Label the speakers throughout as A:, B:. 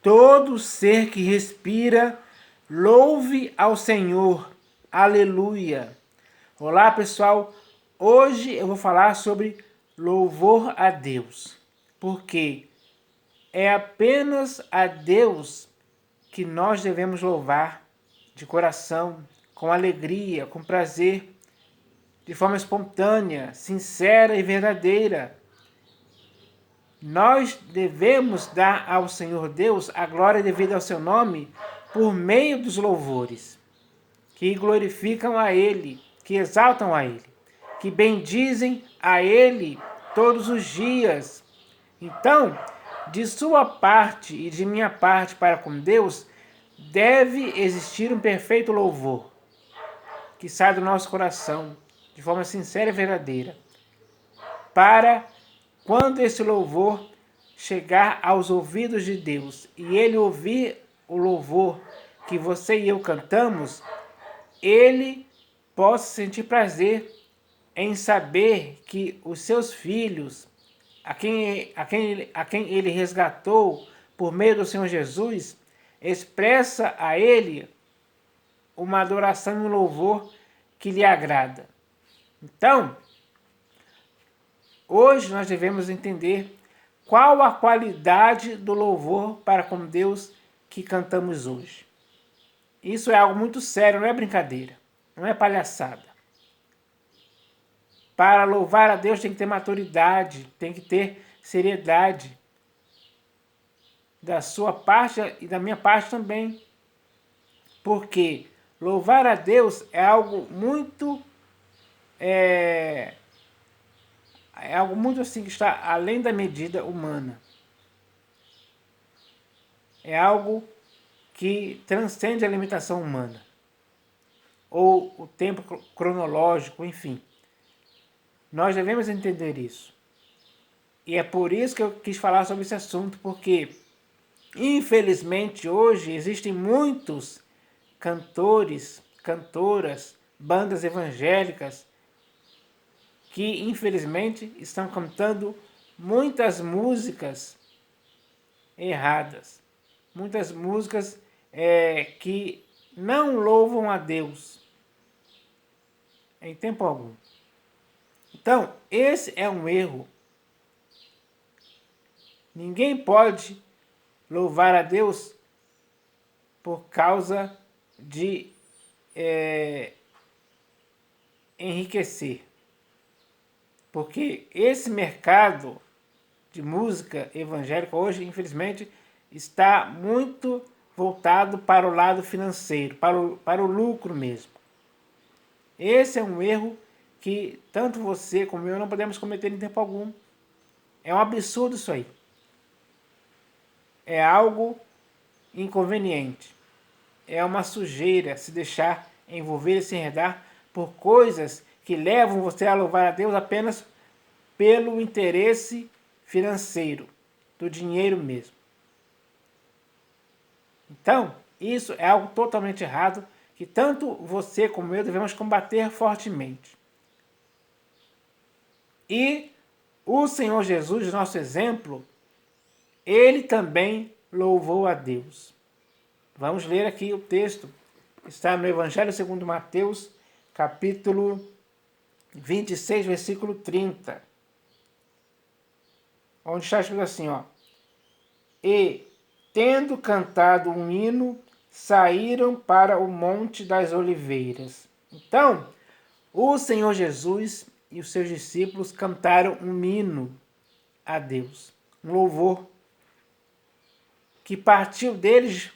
A: Todo ser que respira, louve ao Senhor. Aleluia. Olá, pessoal. Hoje eu vou falar sobre louvor a Deus. Porque é apenas a Deus que nós devemos louvar de coração, com alegria, com prazer, de forma espontânea, sincera e verdadeira. Nós devemos dar ao Senhor Deus a glória devida ao seu nome por meio dos louvores, que glorificam a Ele, que exaltam a Ele, que bendizem a Ele todos os dias. Então, de sua parte e de minha parte para com Deus, deve existir um perfeito louvor, que sai do nosso coração, de forma sincera e verdadeira, para quando esse louvor chegar aos ouvidos de Deus e ele ouvir o louvor que você e eu cantamos, ele possa sentir prazer em saber que os seus filhos, a quem ele resgatou por meio do Senhor Jesus, expressa a ele uma adoração e um louvor que lhe agrada. Então, hoje nós devemos entender qual a qualidade do louvor para com Deus que cantamos hoje. Isso é algo muito sério, não é brincadeira, não é palhaçada. Para louvar a Deus tem que ter maturidade, tem que ter seriedade. Da sua parte e da minha parte também. Porque louvar a Deus é algo muito assim que está além da medida humana. É algo que transcende a limitação humana. Ou o tempo cronológico, enfim. Nós devemos entender isso. E é por isso que eu quis falar sobre esse assunto, porque infelizmente hoje existem muitos cantores, cantoras, bandas evangélicas que infelizmente estão cantando muitas músicas erradas, muitas músicas que não louvam a Deus em tempo algum. Então, esse é um erro. Ninguém pode louvar a Deus por causa de enriquecer. Porque esse mercado de música evangélica hoje, infelizmente, está muito voltado para o lado financeiro, para o lucro mesmo. Esse é um erro que tanto você como eu não podemos cometer em tempo algum. É um absurdo isso aí. É algo inconveniente. É uma sujeira se deixar envolver e se enredar por coisas que levam você a louvar a Deus apenas pelo interesse financeiro, do dinheiro mesmo. Então, isso é algo totalmente errado que tanto você como eu devemos combater fortemente. E o Senhor Jesus, nosso exemplo, ele também louvou a Deus. Vamos ler aqui o texto. Está no Evangelho segundo Mateus, capítulo 26, versículo 30. Onde está escrito assim, ó. E, tendo cantado um hino, saíram para o Monte das Oliveiras. Então, o Senhor Jesus e os seus discípulos cantaram um hino a Deus, um louvor que partiu deles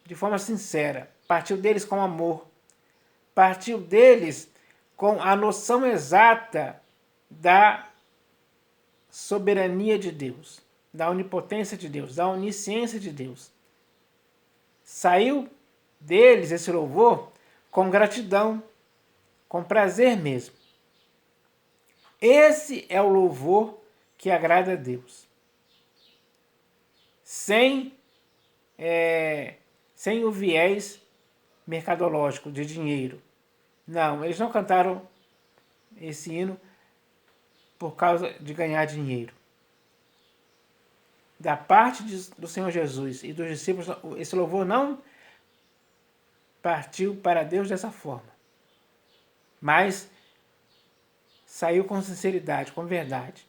A: de forma sincera, partiu deles com amor, partiu deles com a noção exata da soberania de Deus, da onipotência de Deus, da onisciência de Deus. Saiu deles esse louvor com gratidão, com prazer mesmo. Esse é o louvor que agrada a Deus. Sem o viés mercadológico de dinheiro. Não, eles não cantaram esse hino por causa de ganhar dinheiro. da parte do Senhor Jesus e dos discípulos, esse louvor não partiu para Deus dessa forma, mas saiu com sinceridade, com verdade.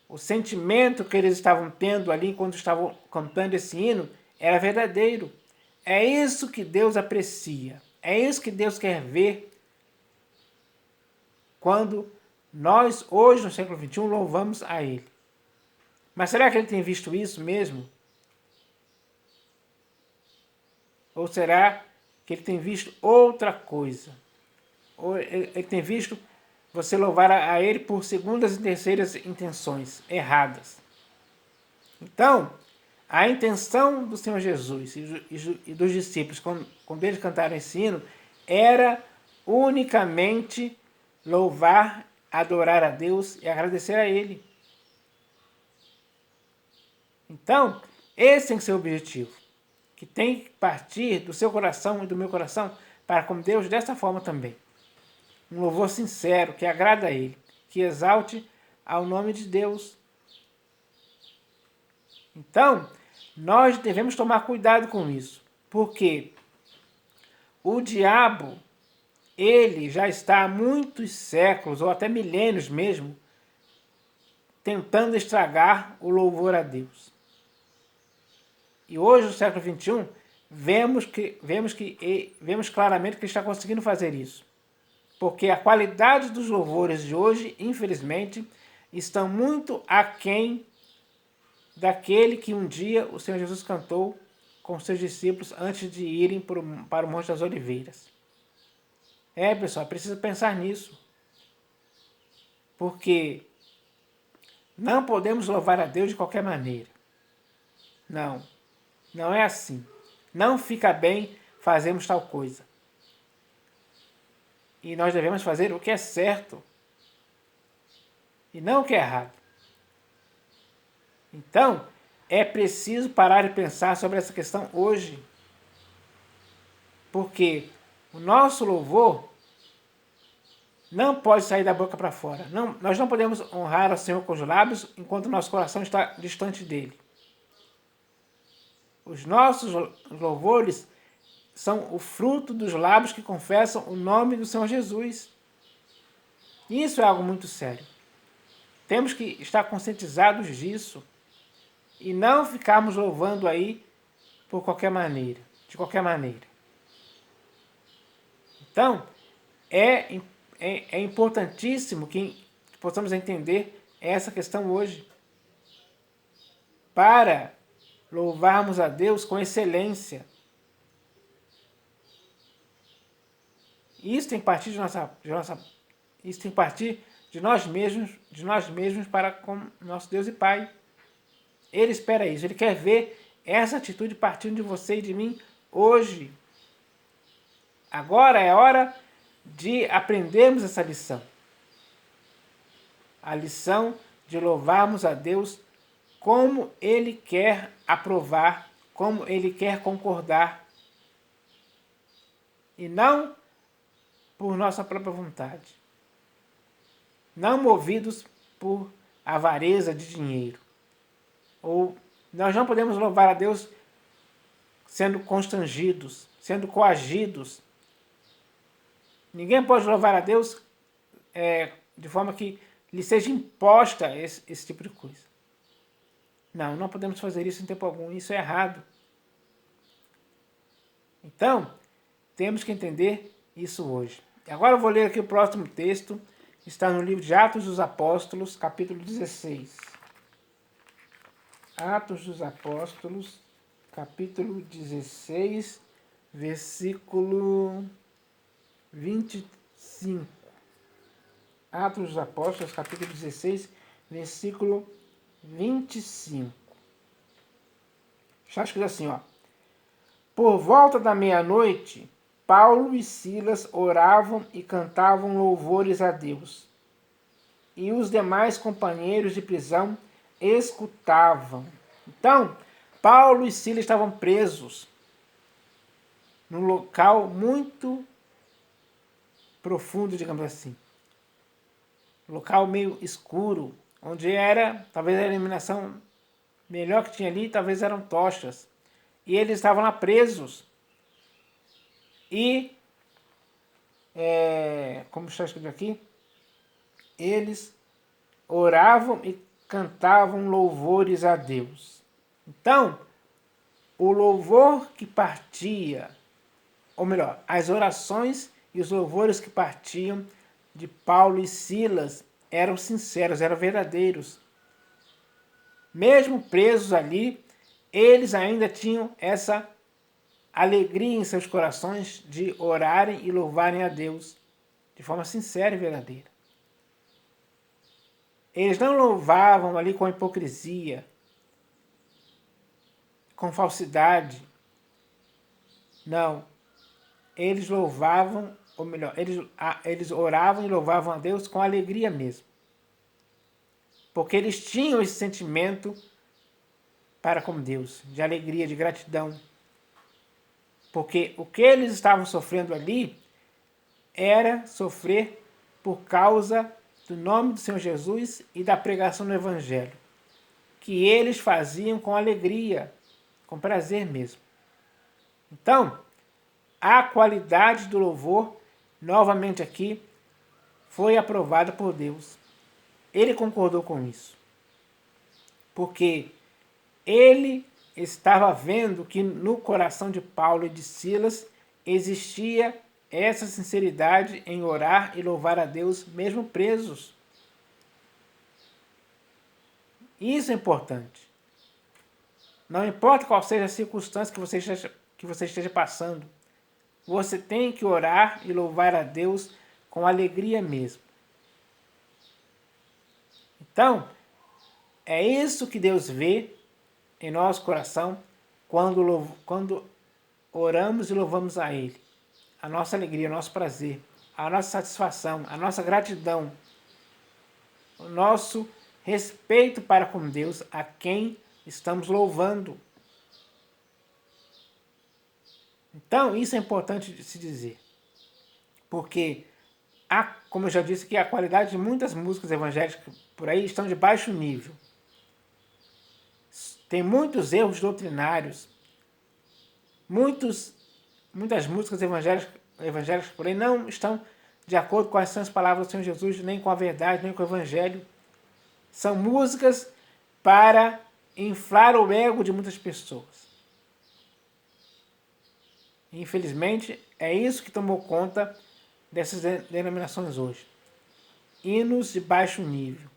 A: O sentimento que eles estavam tendo ali quando estavam cantando esse hino era verdadeiro. É isso que Deus aprecia. É isso que Deus quer ver quando nós, hoje no século XXI, louvamos a Ele. Mas será que Ele tem visto isso mesmo? Ou será que Ele tem visto outra coisa? Ou Ele tem visto você louvar a Ele por segundas e terceiras intenções erradas? Então, a intenção do Senhor Jesus e dos discípulos, quando eles cantaram esse hino, era unicamente louvar, adorar a Deus e agradecer a Ele. Então, esse tem que ser o objetivo, que tem que partir do seu coração e do meu coração para com Deus dessa forma também. Um louvor sincero, que agrada a Ele, que exalte ao nome de Deus. Então, nós devemos tomar cuidado com isso, porque o diabo, ele já está há muitos séculos, ou até milênios mesmo, tentando estragar o louvor a Deus. E hoje, no século XXI, vemos claramente que ele está conseguindo fazer isso. Porque a qualidade dos louvores de hoje, infelizmente, estão muito aquém daquele que um dia o Senhor Jesus cantou com seus discípulos antes de irem para o Monte das Oliveiras. Pessoal, precisa pensar nisso. Porque não podemos louvar a Deus de qualquer maneira. Não é assim. Não fica bem fazermos tal coisa. E nós devemos fazer o que é certo e não o que é errado. Então, é preciso parar e pensar sobre essa questão hoje. Porque o nosso louvor não pode sair da boca para fora. Nós não podemos honrar ao Senhor com os lábios enquanto o nosso coração está distante dele. Os nossos louvores são o fruto dos lábios que confessam o nome do Senhor Jesus. Isso é algo muito sério. Temos que estar conscientizados disso e não ficarmos louvando aí por qualquer maneira, de qualquer maneira. Então, é importantíssimo que possamos entender essa questão hoje, para louvarmos a Deus com excelência. Isso tem que partir isso tem que partir de nós mesmos para com nosso Deus e Pai. Ele espera isso, ele quer ver essa atitude partindo de você e de mim hoje. Agora é hora de aprendermos essa lição. A lição de louvarmos a Deus como Ele quer aprovar, como Ele quer concordar, e não por nossa própria vontade. Não movidos por avareza de dinheiro. Ou nós não podemos louvar a Deus sendo constrangidos, sendo coagidos. Ninguém pode louvar a Deus de forma que lhe seja imposta esse tipo de coisa. Não podemos fazer isso em tempo algum. Isso é errado. Então, temos que entender isso hoje. Agora eu vou ler aqui o próximo texto. Está no livro de Atos dos Apóstolos, capítulo 16. Atos dos Apóstolos, capítulo 16, versículo 25. Atos dos Apóstolos, capítulo 16, versículo 25. Está escrito assim, ó. Por volta da meia-noite, Paulo e Silas oravam e cantavam louvores a Deus. E os demais companheiros de prisão escutavam. Então, Paulo e Silas estavam presos num local muito profundo, digamos assim. Um local meio escuro, onde talvez a iluminação melhor que tinha ali talvez eram tochas. E eles estavam lá presos. E, como está escrito aqui, eles oravam e cantavam louvores a Deus. Então, o louvor que partia, ou melhor, as orações e os louvores que partiam de Paulo e Silas eram sinceros, eram verdadeiros. Mesmo presos ali, eles ainda tinham essa alegria em seus corações de orarem e louvarem a Deus de forma sincera e verdadeira. Eles não louvavam ali com hipocrisia, com falsidade. Não. Eles louvavam, ou melhor, eles oravam e louvavam a Deus com alegria mesmo. Porque eles tinham esse sentimento para com Deus, de alegria, de gratidão. Porque o que eles estavam sofrendo ali era sofrer por causa do nome do Senhor Jesus e da pregação do Evangelho, que eles faziam com alegria, com prazer mesmo. Então, a qualidade do louvor, novamente aqui, foi aprovada por Deus. Ele concordou com isso. Porque ele estava vendo que no coração de Paulo e de Silas existia essa sinceridade em orar e louvar a Deus, mesmo presos. Isso é importante. Não importa qual seja a circunstância que você esteja passando, você tem que orar e louvar a Deus com alegria mesmo. Então, é isso que Deus vê em nosso coração quando oramos e louvamos a Ele. A nossa alegria, o nosso prazer, a nossa satisfação, a nossa gratidão, o nosso respeito para com Deus, a quem estamos louvando. Então, isso é importante de se dizer. Porque, como eu já disse aqui, a qualidade de muitas músicas evangélicas por aí estão de baixo nível. Tem muitos erros doutrinários. Muitas músicas evangélicas por aí não estão de acordo com as santas palavras do Senhor Jesus, nem com a verdade, nem com o Evangelho. São músicas para inflar o ego de muitas pessoas. Infelizmente, é isso que tomou conta dessas denominações hoje. Hinos de baixo nível,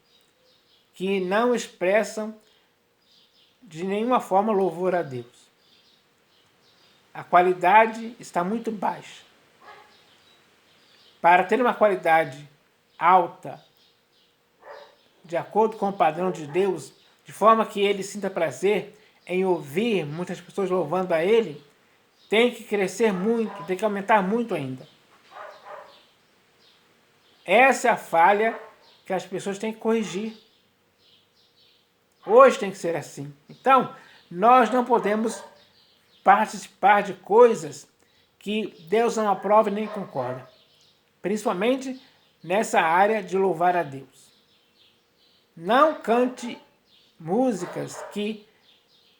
A: que não expressam de nenhuma forma louvor a Deus. A qualidade está muito baixa. Para ter uma qualidade alta, de acordo com o padrão de Deus, de forma que ele sinta prazer em ouvir muitas pessoas louvando a ele, tem que crescer muito, tem que aumentar muito ainda. Essa é a falha que as pessoas têm que corrigir. Hoje tem que ser assim. Então, nós não podemos participar de coisas que Deus não aprova e nem concorda. Principalmente nessa área de louvar a Deus. Não cante músicas que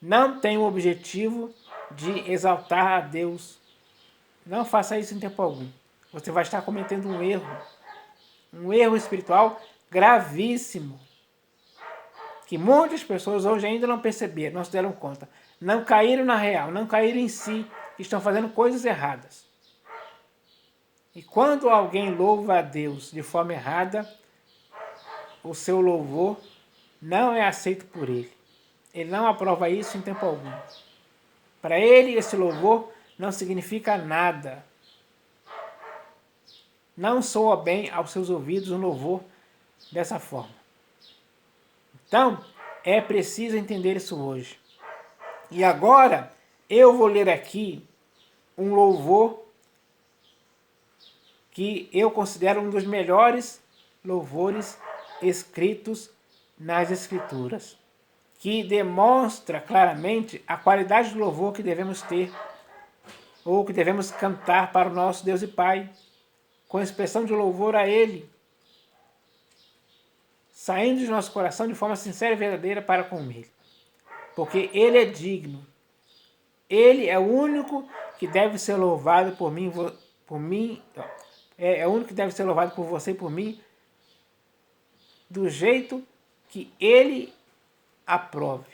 A: não têm o objetivo de exaltar a Deus. Não faça isso em tempo algum. Você vai estar cometendo um erro espiritual gravíssimo, que muitas pessoas hoje ainda não perceberam, não se deram conta. Não caíram na real, não caíram em si, estão fazendo coisas erradas. E quando alguém louva a Deus de forma errada, o seu louvor não é aceito por ele. Ele não aprova isso em tempo algum. Para ele, esse louvor não significa nada. Não soa bem aos seus ouvidos um louvor dessa forma. Então, é preciso entender isso hoje. E agora, eu vou ler aqui um louvor que eu considero um dos melhores louvores escritos nas Escrituras, que demonstra claramente a qualidade do louvor que devemos ter, ou que devemos cantar para o nosso Deus e Pai, com expressão de louvor a Ele, saindo de nosso coração de forma sincera e verdadeira para com Ele. porque Ele é digno. Ele é o único que deve ser louvado por mim, é o único que deve ser louvado por você e por mim, do jeito que Ele aprove.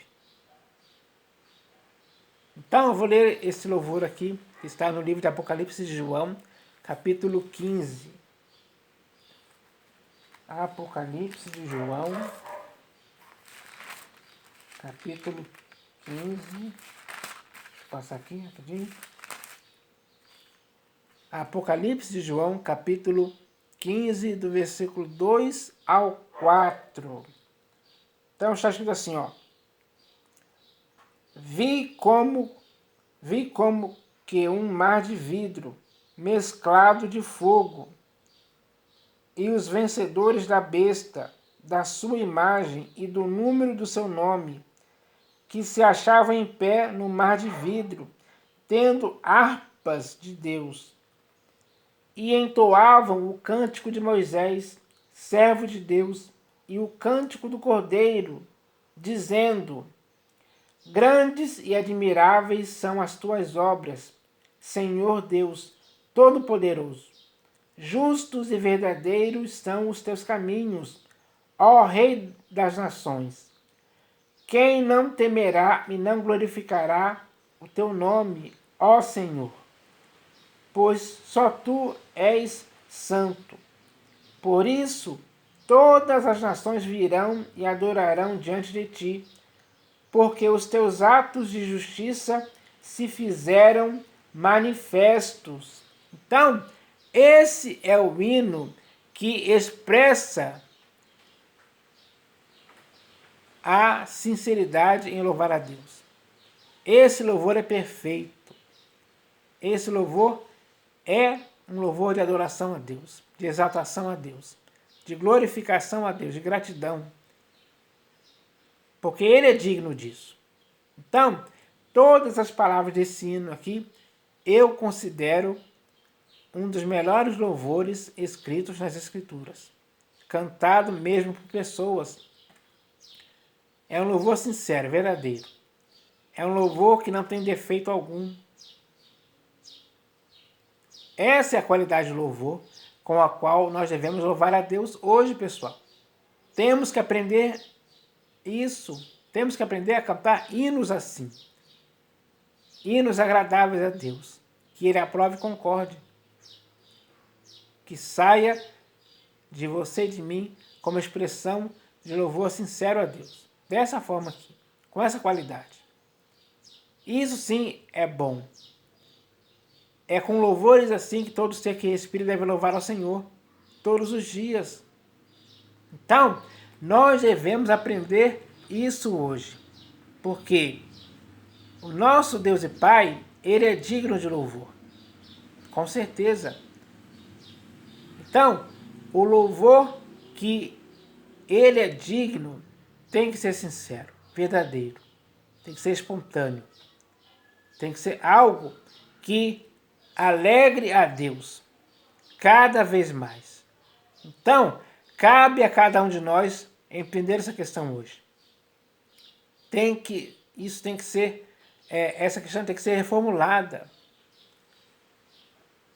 A: Então eu vou ler esse louvor aqui, que está no livro de Apocalipse de João, capítulo 15. Apocalipse de João, capítulo 15. Deixa eu passar aqui rapidinho. Apocalipse de João, capítulo 15, do versículo 2 ao 4. Então está escrito assim, ó. Vi como que um mar de vidro mesclado de fogo, e os vencedores da besta, da sua imagem e do número do seu nome, que se achavam em pé no mar de vidro, tendo harpas de Deus, e entoavam o cântico de Moisés, servo de Deus, e o cântico do Cordeiro, dizendo: Grandes e admiráveis são as tuas obras, Senhor Deus Todo-Poderoso. Justos e verdadeiros são os teus caminhos, ó Rei das nações. Quem não temerá e não glorificará o teu nome, ó Senhor? Pois só tu és santo. Por isso, todas as nações virão e adorarão diante de ti, porque os teus atos de justiça se fizeram manifestos. Então, esse é o hino que expressa a sinceridade em louvar a Deus. Esse louvor é perfeito. Esse louvor é um louvor de adoração a Deus, de exaltação a Deus, de glorificação a Deus, de gratidão. Porque Ele é digno disso. Então, todas as palavras desse hino aqui, eu considero um dos melhores louvores escritos nas Escrituras. Cantado mesmo por pessoas. É um louvor sincero, verdadeiro. É um louvor que não tem defeito algum. Essa é a qualidade do louvor com a qual nós devemos louvar a Deus hoje, pessoal. Temos que aprender isso. Temos que aprender a cantar hinos assim. Hinos agradáveis a Deus. Que Ele aprove e concorde. Que saia de você e de mim como expressão de louvor sincero a Deus. Dessa forma aqui, com essa qualidade. Isso sim é bom. É com louvores assim que todo ser que respira deve louvar ao Senhor, todos os dias. Então, nós devemos aprender isso hoje. Porque o nosso Deus e Pai, Ele é digno de louvor. Com certeza. Então, o louvor que Ele é digno tem que ser sincero, verdadeiro. Tem que ser espontâneo. Tem que ser algo que alegre a Deus cada vez mais. Então, cabe a cada um de nós entender essa questão hoje. Essa questão tem que ser reformulada.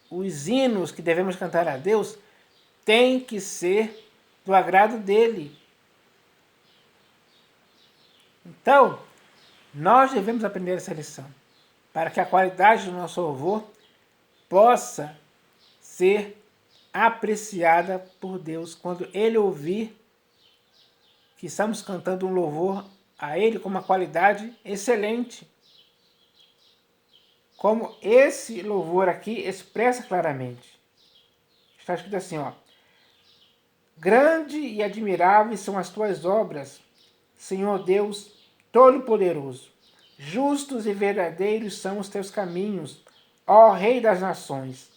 A: Os hinos que devemos cantar a Deus têm que ser do agrado dele. Então, nós devemos aprender essa lição, para que a qualidade do nosso louvor possa ser apreciada por Deus quando Ele ouvir que estamos cantando um louvor a Ele com uma qualidade excelente. Como esse louvor aqui expressa claramente. Está escrito assim, ó. Grande e admiráveis são as tuas obras, Senhor Deus Todo-Poderoso. Justos e verdadeiros são os teus caminhos, ó Rei das nações.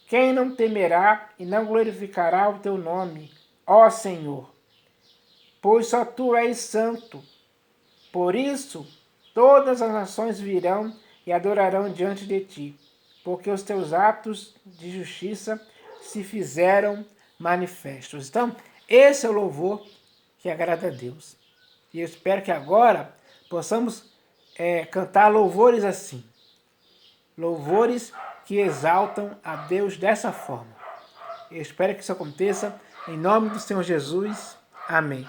A: Quem não temerá e não glorificará o teu nome, ó Senhor? Pois só tu és santo. Por isso, todas as nações virão e adorarão diante de ti, porque os teus atos de justiça se fizeram manifestos. Então, esse é o louvor que agrada a Deus. E eu espero que agora possamos cantar louvores assim. Louvores que exaltam a Deus dessa forma. Eu espero que isso aconteça. Em nome do Senhor Jesus. Amém.